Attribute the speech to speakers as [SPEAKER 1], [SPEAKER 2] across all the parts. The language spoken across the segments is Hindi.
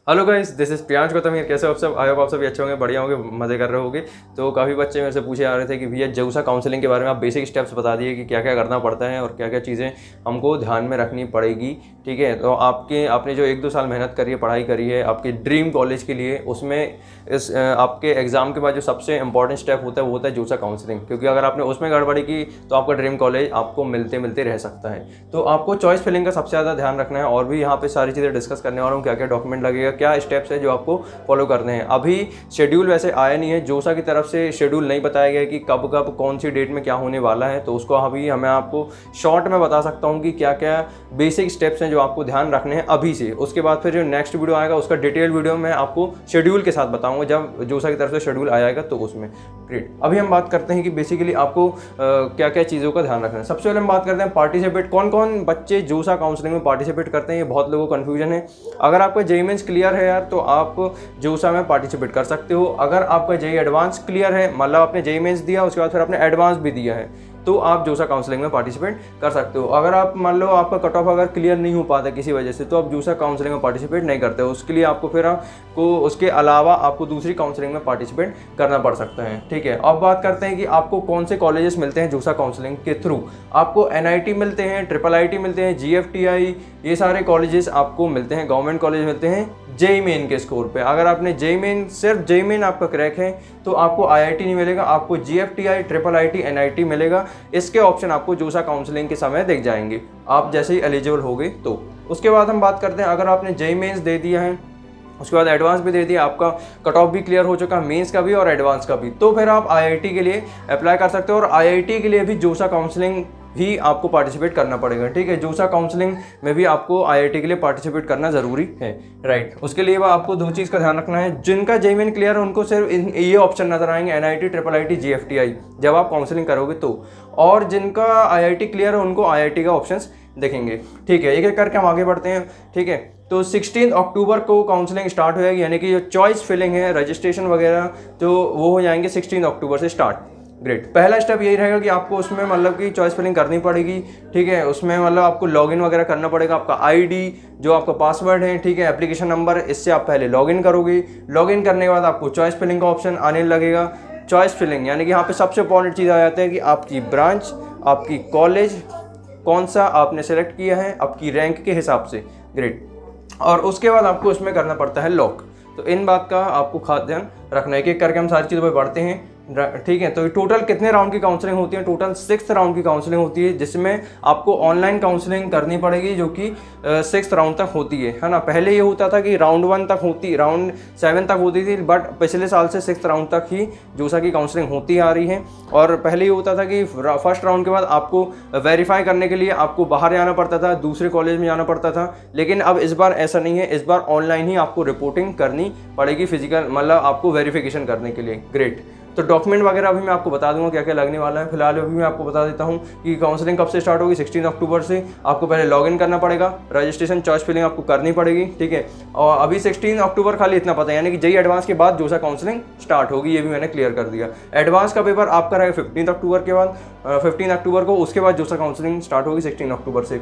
[SPEAKER 1] Hello guys, this is Priyansh Gautam. कैसे हो आप सब? आई होप आप सभी अच्छे होंगे, बढ़िया होंगे, मज़े कर रहे होंगे। तो काफ़ी बच्चे मेरे से पूछे आ रहे थे कि भैया जऊसा काउंसलिंग के बारे में आप बेसिक स्टेप्स बता दिए कि क्या क्या करना पड़ता है और क्या क्या चीज़ें हमको ध्यान में रखनी पड़ेगी। ठीक है, तो आपने जो 1-2 साल मेहनत करी है, पढ़ाई करी है आपके ड्रीम कॉलेज के लिए, उसमें आपके एग्ज़ाम के बाद जो सबसे इंपॉर्टेंट स्टेप होता है वो होता है जऊसा काउंसलिंग। क्योंकि अगर आपने उसमें गड़बड़ी की तो आपका ड्रीम कॉलेज आपको मिलते मिलते रह सकता है। तो आपको चॉइस फिलिंग का सबसे ज़्यादा ध्यान रखना है और भी यहाँ पे सारी चीज़ें डिस्कस करने वाला हूँ, क्या क्या डॉक्यूमेंट लगेगा, क्या स्टेप्स है जो आपको फॉलो करने हैं। अभी शेड्यूल वैसे आया नहीं है, जोसा की तरफ से शेड्यूल नहीं बताया गया कि कब कब कौन सी डेट में क्या होने वाला है, तो उसको अभी मैं आपको शॉर्ट में बता सकता हूँ कि क्या क्या बेसिक स्टेप्स हैं जो आपको ध्यान रखने हैं अभी से। उसके बाद फिर जो नेक्स्ट वीडियो आएगा उसका डिटेल वीडियो मैं आपको शेड्यूल के साथ बताऊंगा, जब जोसा की तरफ से शेड्यूल आएगा तो उसमें। ग्रेट, अभी हम बात करते हैं कि बेसिकली आपको क्या क्या चीज़ों का ध्यान रखना है। सबसे पहले हम बात करते हैं पार्टिसिपेट, कौन कौन बच्चे जोसा काउंसलिंग में पार्टिसिपेट करते हैं। ये बहुत लोगों को कन्फ्यूजन है। अगर आपका जेईई मेंस क्लियर है यार तो आप जोसा में पार्टिसिपेट कर सकते हो। अगर आपका जेईई एडवांस क्लियर है, मतलब आपने जेईई मेंस दिया उसके बाद फिर आपने एडवांस भी दिया है, तो आप जोसा काउंसलिंग में पार्टिसिपेट कर सकते हो। अगर आप मान लो आपका कट ऑफ अगर क्लियर नहीं हो पाता किसी वजह से, तो आप जोसा काउंसलिंग में पार्टिसिपेट नहीं करते हो। उसके लिए आपको फिर आपको उसके अलावा आपको दूसरी काउंसलिंग में पार्टिसिपेट करना पड़ सकता है। ठीक है, अब बात करते हैं कि आपको कौन से कॉलेजेस मिलते हैं जोसा काउंसलिंग के थ्रू। आपको एनआईटी मिलते हैं, IIIT मिलते हैं, जीएफटीआई, ये सारे कॉलेजेस आपको मिलते हैं, गवर्नमेंट कॉलेज मिलते हैं जेईई मेन के स्कोर पे। अगर आपने जेईई मेन, सिर्फ जेईई मेन आपका क्रैक है तो आपको आईआईटी नहीं मिलेगा, आपको जीएफटीआई, IIIT, एनआईटी मिलेगा। इसके ऑप्शन आपको जोसा काउंसलिंग के समय दिख जाएंगे आप जैसे ही एलिजिबल हो गए तो। उसके बाद हम बात करते हैं, अगर आपने जेईई मेंस दे दिया है, उसके बाद एडवांस भी दे दिया, आपका कट ऑफ भी क्लियर हो चुका है मेंस का भी और एडवांस का भी, तो फिर आप आईआईटी के लिए अप्लाई कर सकते हो। और आईआईटी के लिए भी जोसा काउंसलिंग भी आपको पार्टिसिपेट करना पड़ेगा। ठीक है, जोसा काउंसलिंग में भी आपको आईआईटी के लिए पार्टिसिपेट करना ज़रूरी है। राइट, उसके लिए आपको 2 चीज़ का ध्यान रखना है। जिनका जेईई मेन क्लियर है उनको सिर्फ ये ऑप्शन नजर आएंगे, एनआईटी, IIIT, जीएफटीआई, जब आप काउंसलिंग करोगे तो। और जिनका आईआईटी क्लियर है उनको आईआईटी का ऑप्शन देखेंगे। ठीक है, एक एक करके हम आगे बढ़ते हैं। ठीक है, तो 16 अक्टूबर को काउंसलिंग स्टार्ट हो जाएगी, यानी कि जो चॉइस फिलिंग है, रजिस्ट्रेशन वगैरह, तो वो हो जाएंगे 16 अक्टूबर से स्टार्ट। ग्रेट, पहला स्टेप यही रहेगा कि आपको उसमें मतलब कि चॉइस फिलिंग करनी पड़ेगी। ठीक है, उसमें मतलब आपको लॉगिन वगैरह करना पड़ेगा, आपका आईडी, जो आपका पासवर्ड है, ठीक है, एप्लीकेशन नंबर, इससे आप पहले लॉगिन करोगे। लॉगिन करने के बाद आपको चॉइस फिलिंग का ऑप्शन आने लगेगा। चॉइस फिलिंग यानी कि यहाँ पे सबसे इंपॉर्टेंट चीज़ आ जाती है कि आपकी ब्रांच, आपकी कॉलेज कौन सा आपने सेलेक्ट किया है आपकी रैंक के हिसाब से। ग्रेट, और उसके बाद आपको उसमें करना पड़ता है लॉक। तो इन बात का आपको खास ध्यान रखना है। एक एक करके हम सारी चीज़ों पर बढ़ते हैं। ठीक है, तो टोटल कितने राउंड की काउंसलिंग होती है? टोटल 6 राउंड की काउंसलिंग होती है, जिसमें आपको ऑनलाइन काउंसलिंग करनी पड़ेगी, जो कि 6 राउंड तक होती है ना। पहले ये होता था कि राउंड 1 तक होती, राउंड 7 तक होती थी, बट पिछले साल से 6 राउंड तक ही जोसा की काउंसलिंग होती आ रही है। और पहले ये होता था कि फर्स्ट राउंड के बाद आपको वेरीफाई करने के लिए आपको बाहर जाना पड़ता था, दूसरे कॉलेज में जाना पड़ता था, लेकिन अब इस बार ऐसा नहीं है। इस बार ऑनलाइन ही आपको रिपोर्टिंग करनी पड़ेगी, फिजिकल मतलब आपको वेरिफिकेशन करने के लिए। ग्रेट, तो डॉक्यूमेंट वगैरह अभी मैं आपको बता दूंगा क्या क्या लगने वाला है। फिलहाल अभी मैं आपको बता देता हूँ कि काउंसलिंग कब से स्टार्ट होगी। 16 अक्टूबर से आपको पहले लॉगिन करना पड़ेगा, रजिस्ट्रेशन, चॉइस फिलिंग आपको करनी पड़ेगी। ठीक है, और अभी 16 अक्टूबर खाली इतना पता है, यानी कि जेईई एडवांस के बाद जोसा काउंसलिंग स्टार्ट होगी, ये भी मैंने क्लियर कर दिया। एडवांस का पेपर आपका रहेगा 15 अक्टूबर के बाद, 15 अक्टूबर को, उसके बाद जोसा काउंसलिंग स्टार्ट होगी 16 अक्टूबर से।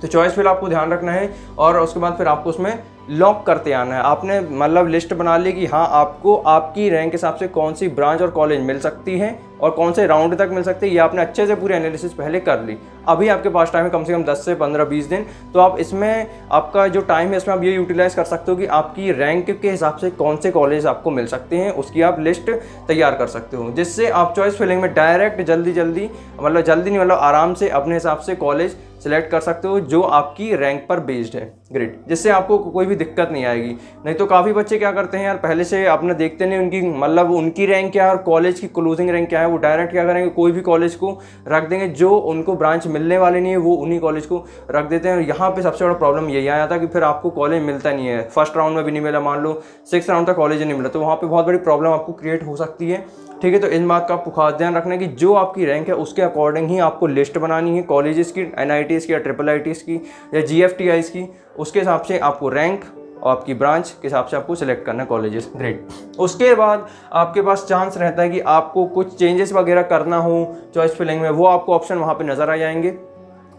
[SPEAKER 1] तो चॉइस फिल आपको ध्यान रखना है और उसके बाद फिर आपको उसमें लॉक करते आना है। आपने मतलब लिस्ट बना ली कि हाँ आपको आपकी रैंक के हिसाब से कौन सी ब्रांच और कॉलेज मिल सकती है और कौन से राउंड तक मिल सकती है, ये आपने अच्छे से पूरी एनालिसिस पहले कर ली। अभी आपके पास टाइम है कम से कम 10 से 15-20 दिन, तो आप इसमें आपका जो टाइम है इसमें आप ये यूटिलाइज कर सकते हो कि आपकी रैंक के हिसाब से कौन से कॉलेज आपको मिल सकते हैं, उसकी आप लिस्ट तैयार कर सकते हो, जिससे आप चॉइस फिलिंग में डायरेक्ट जल्दी नहीं मतलब आराम से अपने हिसाब से कॉलेज सिलेक्ट कर सकते हो जो आपकी रैंक पर बेस्ड है। ग्रेट, जिससे आपको कोई भी दिक्कत नहीं आएगी। नहीं तो काफ़ी बच्चे क्या करते हैं यार, पहले से अपना देखते नहीं उनकी मतलब उनकी रैंक क्या है और कॉलेज की क्लोजिंग रैंक क्या है, वो डायरेक्ट क्या करेंगे, कोई भी कॉलेज को रख देंगे, जो उनको ब्रांच मिलने वाले नहीं है वो उन्हीं कॉलेज को रख देते हैं। यहाँ पे सबसे बड़ा प्रॉब्लम यही आया था कि फिर आपको कॉलेज मिलता नहीं है, फर्स्ट राउंड में भी नहीं मिला, मान लो 6 राउंड तक कॉलेज नहीं मिला, तो वहाँ पर बहुत बड़ी प्रॉब्लम आपको क्रिएट हो सकती है। ठीक है, तो इन बात का आपको खास ध्यान रखना है कि जो आपकी रैंक है उसके अकॉर्डिंग ही आपको लिस्ट बनानी है, कॉलेजेस की, एनआईटीज़ की या IIITs की या जीएफटीआईज़ की, उसके हिसाब से आपको रैंक और आपकी ब्रांच के हिसाब से आपको सिलेक्ट करना है कॉलेजेस। ग्रेट, उसके बाद आपके पास चांस रहता है कि आपको कुछ चेंजेस वगैरह करना हो चॉइस फिलिंग में, वो आपको ऑप्शन वहाँ पे नज़र आ जाएंगे।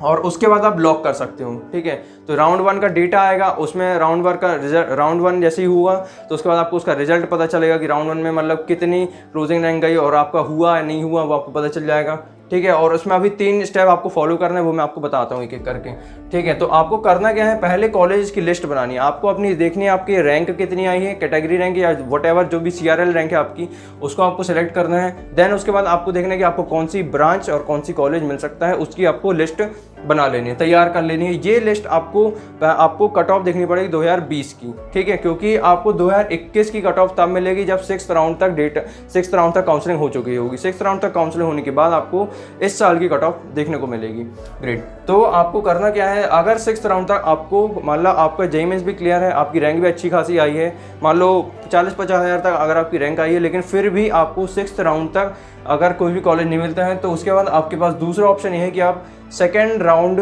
[SPEAKER 1] और उसके बाद आप ब्लॉक कर सकते हो, ठीक है। तो राउंड 1 का डेटा आएगा, उसमें राउंड 1 का रिजल्ट, राउंड 1 जैसे ही हुआ तो उसके बाद आपको उसका रिजल्ट पता चलेगा कि राउंड 1 में मतलब कितनी क्लोजिंग रैंक गई और आपका हुआ या नहीं हुआ वो आपको पता चल जाएगा, ठीक है। और उसमें अभी 3 स्टेप आपको फॉलो करना है, वो मैं आपको बताता हूँ एक एक करके, ठीक है। तो आपको करना क्या है, पहले कॉलेज की लिस्ट बनानी है, आपको अपनी देखनी है आपकी रैंक कितनी आई है, कैटेगरी रैंक या वट जो भी CRL रैंक है आपकी, उसको आपको सेलेक्ट करना है। देन उसके बाद आपको देखना है कि आपको कौन सी ब्रांच और कौन सी कॉलेज मिल सकता है, उसकी आपको लिस्ट बना लेनी है, तैयार कर लेनी है। ये लिस्ट आपको कट ऑफ देखनी पड़ेगी 2020 की, ठीक है, क्योंकि आपको 2021 की कट ऑफ तब मिलेगी जब 6th राउंड तक काउंसलिंग हो चुकी होगी। 6th राउंड तक काउंसलिंग होने के बाद आपको इस साल की कट ऑफ देखने को मिलेगी। ग्रेट। तो आपको करना क्या है, अगर 6th राउंड तक आपको मान लो आपका JEE मेंस भी क्लियर है, आपकी रैंक भी अच्छी खासी आई है, मान लो 40-50 हज़ार तक अगर आपकी रैंक आई है, लेकिन फिर भी आपको 6th राउंड तक अगर कोई भी कॉलेज नहीं मिलता है, तो उसके बाद आपके पास दूसरा ऑप्शन ये है कि आप सेकेंड राउंड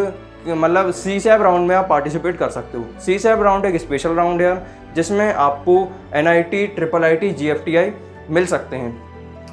[SPEAKER 1] मतलब CSAB राउंड में आप पार्टिसिपेट कर सकते हो। CSAB राउंड एक स्पेशल राउंड है जिसमें आपको NIT, IIIT, GFTI मिल सकते हैं।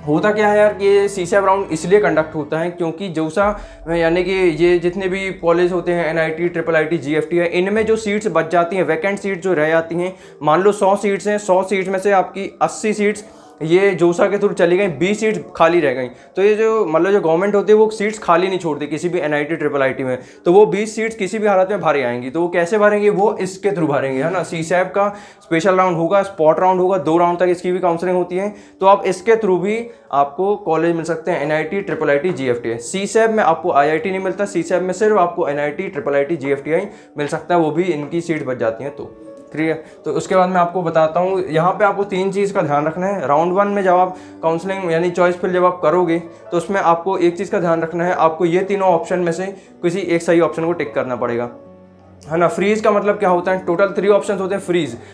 [SPEAKER 1] होता क्या है यार कि ये CSAB राउंड इसलिए कंडक्ट होता है क्योंकि जोसा यानी कि ये जितने भी कॉलेज होते हैं NIT, IIIT, GFTI, इनमें जो सीट्स बच जाती हैं, वैकेंट सीट्स जो रह जाती हैं, मान लो 100 सीट्स हैं, 100 सीट्स में से आपकी 80 सीट्स ये जोसा के थ्रू चली गई, 20 सीट्स खाली रह गई। तो ये जो मतलब जो गवर्नमेंट होती है वो सीट्स खाली नहीं छोड़ती किसी भी NIT, IIIT में, तो वो 20 सीट्स किसी भी हालत में भरी आएंगी। तो वो कैसे भरेंगे, वो इसके थ्रू भरेंगे, है ना। CSAB का स्पेशल राउंड होगा, स्पॉट राउंड होगा, 2 राउंड तक इसकी भी काउंसलिंग होती है, तो आप इसके थ्रू भी आपको कॉलेज मिल सकते हैं NIT, IIIT, GFTI। CSAB में आपको IIT नहीं मिलता, CSAB में सिर्फ आपको NIT, IIIT, GFTI मिल सकता है, वो भी इनकी सीट बच जाती हैं। तो क्लियर। तो उसके बाद मैं आपको बताता हूँ, यहाँ पे आपको 3 चीज़ का ध्यान रखना है। राउंड 1 में जब आप काउंसलिंग यानी चॉइस फिल जब आप करोगे तो उसमें आपको एक चीज़ का ध्यान रखना है, आपको ये तीनों ऑप्शन में से किसी एक सही ऑप्शन को टिक करना पड़ेगा, है ना। फ्रीज का मतलब क्या होता है, टोटल 3 ऑप्शन होते हैं।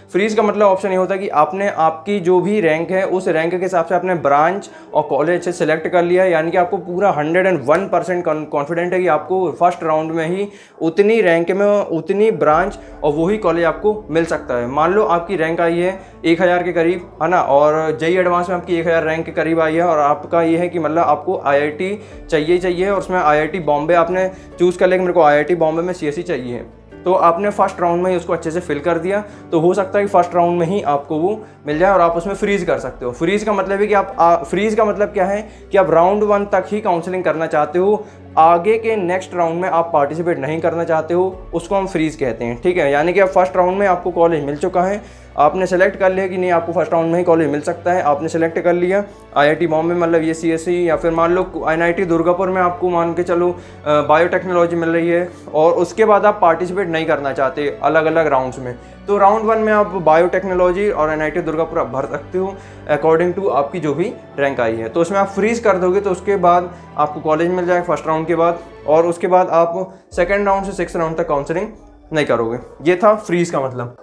[SPEAKER 1] फ्रीज का मतलब ऑप्शन ये होता है कि आपने आपकी जो भी रैंक है उस रैंक के हिसाब से आपने ब्रांच और कॉलेज से सिलेक्ट कर लिया है, यानी कि आपको पूरा 101% कॉन्फिडेंट है कि आपको फर्स्ट राउंड में ही उतनी रैंक में उतनी ब्रांच और वही कॉलेज आपको मिल सकता है। मान लो आपकी रैंक आई है 1000 के करीब, है ना, और JEE एडवांस में आपकी 1000 रैंक के करीब आई है, और आपका ये है कि मतलब आपको IIT चाहिए और उसमें IIT बॉम्बे आपने चूज़ कर लिया कि मेरे को IIT बॉम्बे में CSE चाहिए, तो आपने फर्स्ट राउंड में ही उसको अच्छे से फिल कर दिया, तो हो सकता है कि फर्स्ट राउंड में ही आपको वो मिल जाए और आप उसमें फ्रीज कर सकते हो। फ्रीज का मतलब है कि फ्रीज का मतलब क्या है कि आप राउंड 1 तक ही काउंसलिंग करना चाहते हो, आगे के नेक्स्ट राउंड में आप पार्टिसिपेट नहीं करना चाहते हो, उसको हम फ्रीज कहते हैं, ठीक है। यानी कि अब फर्स्ट राउंड में आपको कॉलेज मिल चुका है, आपने सेलेक्ट कर लिया कि नहीं आपको फर्स्ट राउंड में ही कॉलेज मिल सकता है, आपने सेलेक्ट कर लिया IIT बॉम्बे मतलब ये CSE, या फिर मान लो NIT दुर्गापुर में आपको मान के चलो बायोटेक्नोलॉजी मिल रही है, और उसके बाद आप पार्टिसिपेट नहीं करना चाहते अलग अलग राउंड्स में, तो राउंड 1 में आप बायोटेक्नोलॉजी और NIT दुर्गापुर आप भर सकते हो अकॉर्डिंग टू आपकी जो भी रैंक आई है। तो उसमें आप फ्रीज कर दोगे तो उसके बाद आपको कॉलेज मिल जाएगा फर्स्ट राउंड के बाद, और उसके बाद आप सेकेंड राउंड से 6th राउंड तक काउंसलिंग नहीं करोगे। ये था फ्रीज का मतलब,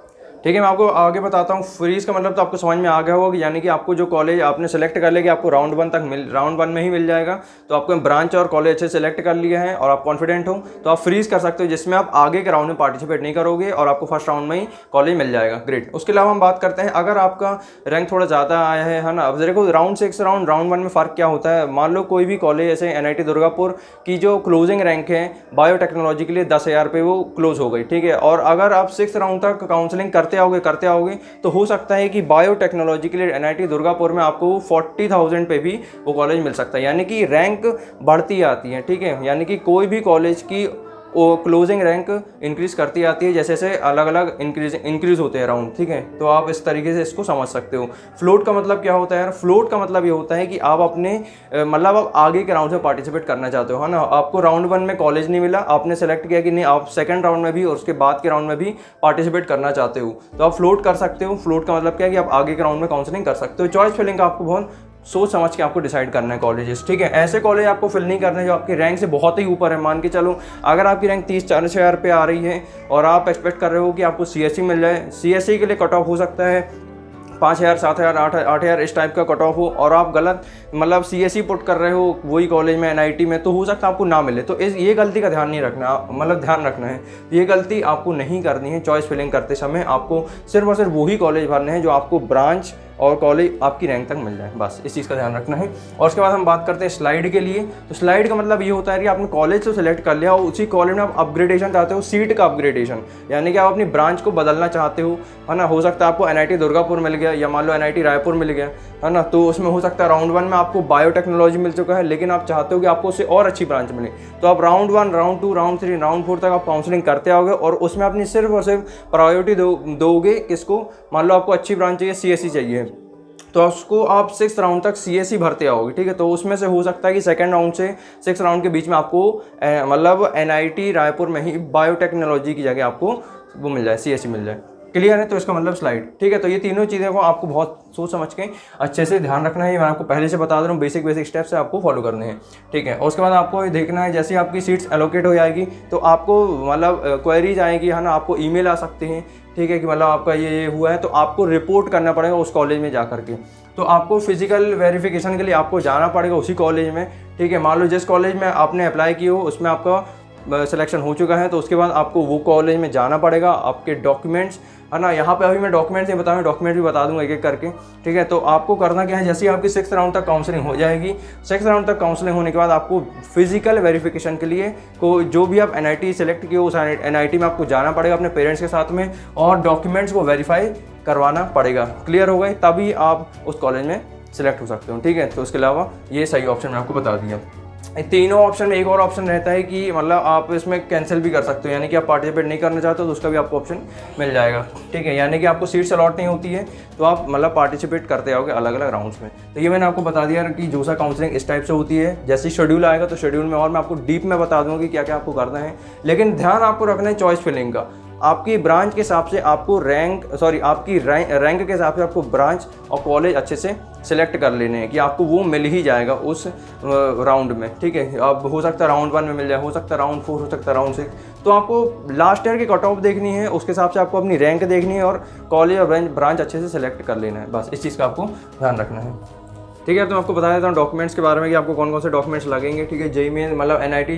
[SPEAKER 1] ठीक है। मैं आपको आगे बताता हूँ। फ्रीज का मतलब तो आपको समझ में आ गया होगा, यानी कि आपको जो कॉलेज आपने सेलेक्ट कर लिया कि आपको राउंड 1 में ही मिल जाएगा, तो आपको ब्रांच और कॉलेज अच्छे सेलेक्ट कर लिया है और आप कॉन्फिडेंट हो, तो आप फ्रीज कर सकते हो, जिसमें आप आगे के राउंड में पार्टिसिपेट नहीं करोगे और आपको फर्स्ट राउंड में ही कॉलेज मिल जाएगा। ग्रेट। उसके अलावा हम बात करते हैं, अगर आपका रैंक थोड़ा ज़्यादा आया है ना, अब देखो राउंड 6 राउंड 1 में फ़र्क क्या होता है। मान लो कोई भी कॉलेज जैसे NIT दुर्गापुर की जो क्लोजिंग रैंक है बायोटेक्नोलॉजी के लिए 10,000 पे वो क्लोज हो गई, ठीक है, और अगर आप 6th राउंड तक काउंसलिंग करते आओगे तो हो सकता है कि बायोटेक्नोलॉजी के लिए NIT दुर्गापुर में आपको 40,000 पे भी वो कॉलेज मिल सकता है, यानी कि रैंक बढ़ती आती है, ठीक है। यानी कि कोई भी कॉलेज की वो क्लोजिंग रैंक इंक्रीज करती आती है जैसे जैसे अलग अलग इंक्रीज होते हैं राउंड, ठीक है। तो आप इस तरीके से इसको समझ सकते हो। फ्लोट का मतलब क्या होता है यार, फ्लोट का मतलब ये होता है कि आप अपने मतलब आप आगे के राउंड में पार्टिसिपेट करना चाहते हो, है ना। आपको राउंड 1 में कॉलेज नहीं मिला, आपने सेलेक्ट किया कि नहीं आप सेकंड राउंड में भी और उसके बाद के राउंड में भी पार्टिसिपेट करना चाहते हो, तो आप फ्लोट कर सकते हो। फ्लोट का मतलब क्या है कि आप आगे के राउंड में काउंसलिंग कर सकते हो। चॉइस फिलिंग का आपको बहुत सोच समझ के आपको डिसाइड करना है कॉलेजेस, ठीक है। ऐसे कॉलेज आपको फिल नहीं करने जो आपकी रैंक से बहुत ही ऊपर है। मान के चलो अगर आपकी रैंक 30-40 हज़ार पे आ रही है और आप एक्सपेक्ट कर रहे हो कि आपको CSE मिल जाए, CSE के लिए कट ऑफ हो सकता है 5,000, 7,000, 8,000 इस टाइप का कट ऑफ हो, और आप गलत मतलब CSE पुट कर रहे हो वही कॉलेज में NIT में, तो हो सकता है आपको ना मिले। तो ये गलती का ध्यान नहीं रखना, मतलब ध्यान रखना है, ये गलती आपको नहीं करनी है। चॉइस फिलिंग करते समय आपको सिर्फ और सिर्फ वही कॉलेज भरने हैं जो आपको ब्रांच और कॉलेज आपकी रैंक तक मिल जाए, बस इस चीज़ का ध्यान रखना है। और उसके बाद हम बात करते हैं स्लाइड के लिए। तो स्लाइड का मतलब ये होता है कि आपने कॉलेज तो सिलेक्ट कर लिया और उसी कॉलेज में आप अपग्रेडेशन चाहते हो, सीट का अपग्रेडेशन, यानी कि आप अपनी ब्रांच को बदलना चाहते हो, है ना। हो सकता है आपको NIT दुर्गापुर मिल गया या मान लो NIT रायपुर मिल गया, है ना। तो उसमें हो सकता है राउंड 1 में आपको बायोटेक्नोलॉजी मिल चुका है, लेकिन आप चाहते हो कि आपको उससे और अच्छी ब्रांच मिले, तो आप राउंड 1, राउंड 2, राउंड 3, राउंड 4 तक आप काउंसलिंग करते आओगे और उसमें अपनी सिर्फ और सिर्फ प्रायोरिटी दोगे किसको, मान लो आपको अच्छी ब्रांच चाहिए, CSE चाहिए, तो उसको आप 6th राउंड तक CSE भरते आओगे, ठीक है। तो उसमें से हो सकता है कि 2nd राउंड से 6th राउंड के बीच में आपको मतलब NIT रायपुर में ही बायोटेक्नोलॉजी की जगह आपको वो मिल जाए, CSE मिल जाए। क्लियर है? तो इसका मतलब स्लाइड, ठीक है। तो ये तीनों चीज़ें को आपको बहुत सोच समझ के अच्छे से ध्यान रखना है। मैं आपको पहले से बता दे रहा हूँ, बेसिक स्टेप्स है आपको फॉलो करने हैं, ठीक है। और उसके बाद आपको ये देखना है, जैसे आपकी सीट्स एलोकेट हो जाएगी तो आपको मतलब क्वेरीज आएगी, है ना, आपको ईमेल आ सकते हैं, ठीक है, कि मतलब आपका ये हुआ है, तो आपको रिपोर्ट करना पड़ेगा उस कॉलेज में जा करके। तो आपको फिजिकल वेरिफिकेशन के लिए आपको जाना पड़ेगा उसी कॉलेज में, ठीक है। मान लो जिस कॉलेज में आपने अप्लाई की हो उसमें आपका सिलेक्शन हो चुका है, तो उसके बाद आपको वो कॉलेज में जाना पड़ेगा, आपके डॉक्यूमेंट्स, है ना। यहाँ पे अभी मैं डॉक्यूमेंट्स नहीं बताऊँगा, डॉक्यूमेंट भी बता दूंगा एक एक करके, ठीक है। तो आपको करना क्या है, जैसे ही आपकी 6th राउंड तक काउंसलिंग हो जाएगी, 6th राउंड तक काउंसलिंग होने के बाद आपको फिजिकल वेरिफिकेशन के लिए को जो भी आप NIT सेलेक्ट किए उस NIT में आपको जाना पड़ेगा अपने पेरेंट्स के साथ में, और डॉक्यूमेंट्स को वेरीफाई करवाना पड़ेगा। क्लियर हो गए? तभी आप उस कॉलेज में सिलेक्ट हो सकते हो, ठीक है। तो उसके अलावा ये सही ऑप्शन मैं आपको बता दिया। तीनों ऑप्शन में एक और ऑप्शन रहता है कि मतलब आप इसमें कैंसिल भी कर सकते हो, यानी कि आप पार्टिसिपेट नहीं करना चाहते हो तो उसका भी आपको ऑप्शन मिल जाएगा, ठीक है। यानी कि आपको सीट्स अलॉट नहीं होती है तो आप मतलब पार्टिसिपेट करते आओगे अलग अलग राउंड्स में। तो ये मैंने आपको बता दिया कि जोसा काउंसलिंग इस टाइप से होती है। जैसे शेड्यूल आएगा तो शेड्यूल में और मैं आपको डीप में बता दूंगा कि क्या क्या आपको करना है, लेकिन ध्यान आपको रखना है चॉइस फिलिंग का। आपकी ब्रांच के हिसाब से आपको आपकी रैंक के हिसाब से आपको ब्रांच और कॉलेज अच्छे से सिलेक्ट कर लेने हैं कि आपको वो मिल ही जाएगा उस राउंड में, ठीक है। अब हो सकता है राउंड 1 में मिल जाए, हो सकता है राउंड 4, हो सकता है राउंड 6। तो आपको लास्ट ईयर की कट ऑफ देखनी है, उसके हिसाब से आपको अपनी रैंक देखनी है और कॉलेज और ब्रांच अच्छे से सिलेक्ट कर लेना है, बस इस चीज़ का आपको ध्यान रखना है, ठीक है। तो मैं आपको बता देता हूँ डॉक्यूमेंट्स के बारे में कि आपको कौन कौन से डॉक्यूमेंट्स लगेंगे, ठीक है। JEE में मतलब NIT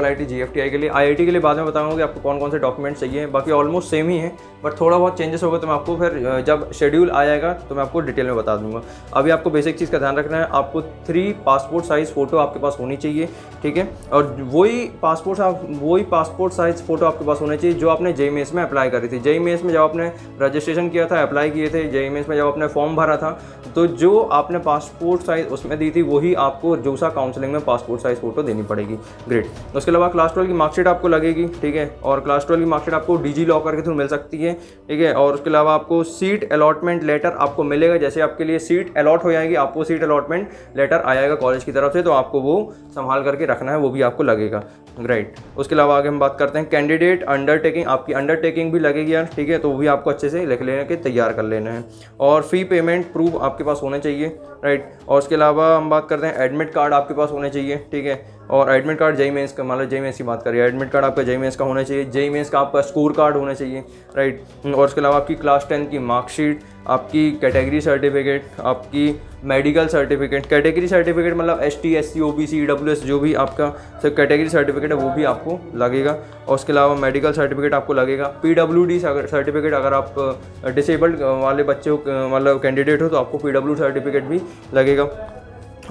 [SPEAKER 1] IIT GFTI के लिए, IIT के लिए बाद में बताऊंगा कि आपको कौन कौन से डॉक्यूमेंट्स चाहिए। बाकी ऑलमोस्ट सेम ही है, बट थोड़ा बहुत चेंजेस होगा तो मैं आपको फिर जब शेड्यूल आ जाएगा तो मैं आपको डिटेल में बता दूंगा। अभी आपको बेसिक चीज़ का ध्यान रखना है, आपको 3 पासपोर्ट साइज़ फ़ोटो आपके पास होनी चाहिए, ठीक है। और वही पासपोर्ट साइज़ फ़ोटो आपके पास होना चाहिए जो आपने JEE मेंस में अप्लाई करी थी। JEE मेंस में जब आपने रजिस्ट्रेशन किया था, अप्लाई किए थे, JEE मेंस में जब आपने फॉर्म भरा था, तो जो आपने पासपोर्ट साइज़ उसमें दी थी वही आपको जोसा काउंसलिंग में पासपोर्ट साइज़ फ़ोटो देनी पड़ेगी। ग्रेट। उसके अलावा क्लास 12 की मार्कशीट आपको लगेगी, ठीक है। और क्लास 12 की मार्कशीट आपको डिजी लॉकर के थ्रू मिल सकती है, ठीक है। और उसके अलावा आपको सीट अलॉटमेंट लेटर आपको मिलेगा, जैसे आपके लिए सीट अलॉट हो जाएगी, आपको सीट अलॉटमेंट लेटर आएगा कॉलेज की तरफ से, तो आपको वो संभाल करके रखना है, वो भी आपको लगेगा। राइट। उसके अलावा आगे हम बात करते हैं कैंडिडेट अंडरटेकिंग, आपकी अंडरटेकिंग भी लगेगी यार, ठीक है। तो वो भी आपको अच्छे से लिख लेने के तैयार कर लेना है। और फी पेमेंट प्रूफ आपके पास होना चाहिए, राइट। और उसके अलावा हम बात करते हैं एडमिट कार्ड आपके पास होने चाहिए, ठीक है। और एडमिट कार्ड JEE मेंस का, मतलब JEE मेंस की बात करिए, एडमिट कार्ड आपका JEE मेंस का होना चाहिए, JEE मेंस का आपका स्कोर कार्ड होना चाहिए, राइट। और उसके अलावा आपकी क्लास 10 की मार्कशीट, आपकी कैटेगरी सर्टिफिकेट, आपकी मेडिकल सर्टिफिकेट, कैटेगरी सर्टिफिकेट मतलब ST SC OBC EWS जो भी आपका सब कैटेगरी सर्टिफिकेट है वो भी आपको लगेगा। और उसके अलावा मेडिकल सर्टिफिकेट आपको लगेगा। PWD सर्टिफिकेट, अगर आप डिसेबल्ड वाले बच्चे हो, मतलब कैंडिडेट हो, तो आपको PW सर्टिफिकेट भी लगेगा।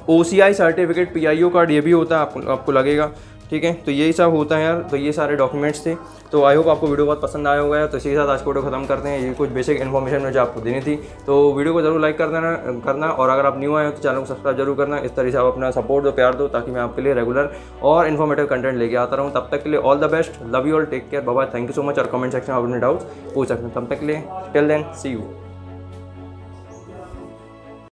[SPEAKER 1] OCI सर्टिफिकेट, PIO कार्ड ये भी होता है, आपको लगेगा, ठीक है। तो यही सब होता है यार। तो ये सारे डॉक्यूमेंट्स थे। तो आई होप आपको वीडियो बहुत पसंद आया होगा। तो इसी के साथ आज को वीडियो खत्म करते हैं। ये कुछ बेसिक इन्फॉर्मेशन मुझे आपको देनी थी, तो वीडियो को जरूर लाइक करना और अगर आप न्यू आए हो तो चैनल को सब्सक्राइब जरूर करना। इस तरह से आप अपना सपोर्ट दो, प्यार दो, ताकि मैं आपके लिए रेगुलर और इन्फॉर्मेटिव कंटेंट लेके आता रहूँ। तब तक के लिए all the best, love you all, take care, bye bye, thank you so much. और कमेंट सेक्शन में अपने डाउट्स पूछ सकते हैं। तब तक के लिए टिल देन सी यू।